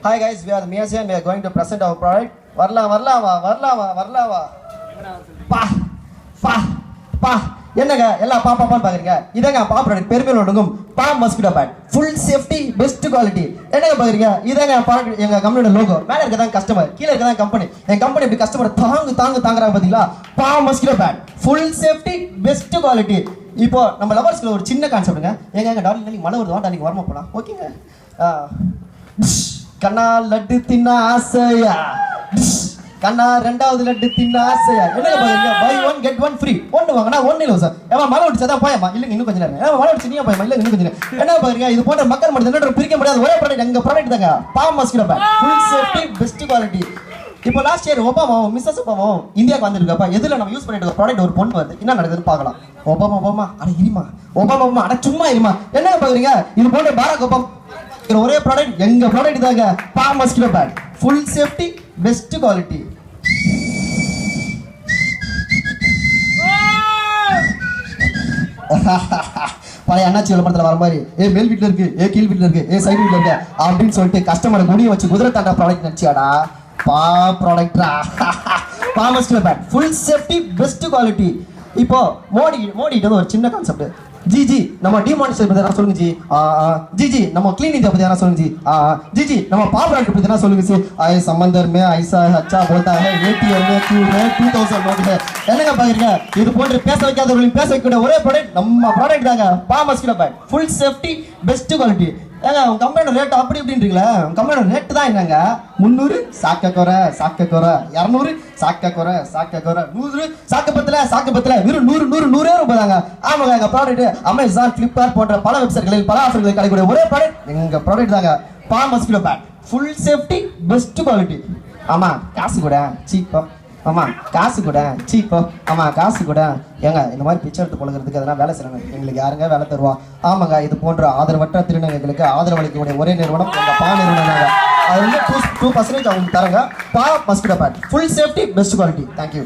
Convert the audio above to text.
Hi guys, we are Miyazi and we are going to present our product. வரலாமா. பா என்னங்க எல்லாம் பாப்பான்னு பாக்குறீங்க. இதங்க பா ப்ராடக்ட் பெருமையில் ஒடுங்கும் பா mosquito bat full safety best quality. என்னங்க பாக்குறீங்க இதங்க ப்ராடக்ட் எங்க கம்பெனியோட லோகோ. மேல இருக்கதான் கஸ்டமர், கீழே இருக்கதான் கம்பெனி. என் கம்பெனி இப்படி கஸ்டமர் தாங்குறாங்க பாத்தீங்களா. பா mosquito bat full safety best quality. இப்போ நம்ம லவர்ஸ்ல ஒரு சின்ன கான்செப்ட்டுங்க. எங்க டார்லிங் நாளைக்கு மழை வருது, டார்லிங் வரமா போலாம். ஓகேங்க. கண்ணா லட்டு தின்ன ஆசையா, கண்ணா ரெண்டாவது லட்டு தின்ன ஆசையா. என்ன பாருங்க, buy one get one free. ஒன்னு வாங்கினா ஒன்னு இல்லை சார். ஏமா மழை விட்டுச்சதான் போயமா, இல்லைங்க இன்னும் கொஞ்சம் நேரம். மழை விட்டுச்சு நீ போயமா, இல்லைங்க இன்னும் கொஞ்சம் நேரம். என்ன பாருங்க, இது போன்ற மக்கள் மட்டும் பிரிக்க முடியாது ஒரே ப்ராடக்ட். எங்க ப்ராடக்ட் தாங்க பா mosquito bat full safety best quality. இப்போ லாஸ்ட் இயர் ஒபாமாவும் மிஸ்ஸஸ் ஒபாமாவும் இந்தியாவுக்கு வந்துருக்கப்பா. எதுல நம்ம யூஸ் பண்ணிட்டு இருக்க ப்ராடக்ட் ஒரு பொண்ணு வருது, என்ன நடக்குதுன்னு பார்க்கலாம். ஒபாமா அட இருமா, ஒபாமா அட சும்மா இருமா. என்ன பாக்குறீங்க, இது போன்ற பாரக் ஒபாமா ஒரே ப்ராடக்ட் எங்க ப்ராடக்ட் தாங்க பா mosquito bat full safety best quality. பழைய அண்ணாச்சி விளம்பரத்தில் வர மாதிரி மேல் வீட்டில் இருக்கு, கீழ் வீட்டில் இருக்கு, சைடு வீட்டில் இருக்கு அப்படின்னு சொல்லிட்டு கஸ்டமரை குடிய வச்சு குதிரை தாண்டா ப்ராடக்ட் நினைச்சியாடா. பா ப்ராடக்டா பா mosquito bat full safety best quality. இப்போ மோடிட்டு ஒரு சின்ன கான்செப்ட். ஜி நம்ம டிமானிஸ்டர் பத்தி என்ன சொல்லுங்க ஜி நம்ம கிளீன் இந்தியா பத்தி என்ன சொல்லுங்க ஜி நம்ம பா ப்ராடக்ட் பத்தி என்ன சொல்லுங்க ஜி. சம்பந்தர் மே ஐசா ஹச்சா போல்டா है ATM में क्यू में 2000 नोट है. என்னங்க பாக்குறீங்க, இது போன்ற பேச வைக்காதவர்களையும் பேச வைக்கக்கூடிய ஒரே ப்ராடக்ட் நம்ம ப்ராடக்ட் தாங்க பா mosquito bat full safety best quality. ஏங்க உங்க கம்பெனியோட ரேட் அப்படி இப்படின்றீங்களா. உங்க கம்பெனியோட ரேட் தான் என்னங்க 300 சாக்க குறை 200 சாக்க குறை 100 சாக்க பத்தல வெறும் 100 ரூபாய் தாங்க. ஆமாங்க, எங்க ப்ராடக்ட் அமேசான் பிளிப்கார்ட் போன்ற பல வெப்சைட்களில் பல ஆஃபர்களில் கிடைக்கக்கூடிய ஒரே ப்ராடக்ட் எங்க ப்ராடக்ட் தாங்க பா mosquito bat full safety best quality. ஆமா காசு கூட சீப்பா, ஆமா காசு கூட சீப்போ, ஆமா காசு கூட. ஏங்க இந்த மாதிரி பிச்சை எடுத்து பழகிறதுக்கு எதனா வேலை செய்யணும், எங்களுக்கு யாருங்க வேலை தருவா. ஆமாங்க, இது போன்ற ஆதரவற்ற திருநங்கைகளுக்கு ஆதரவளிக்கக்கூடிய ஒரே நிறுவனம் எங்க பா நிறுவனம் தாங்க. அது வந்து 2% அவங்களுக்கு தரங்க பா mosquito bat full safety best quality. Thank you.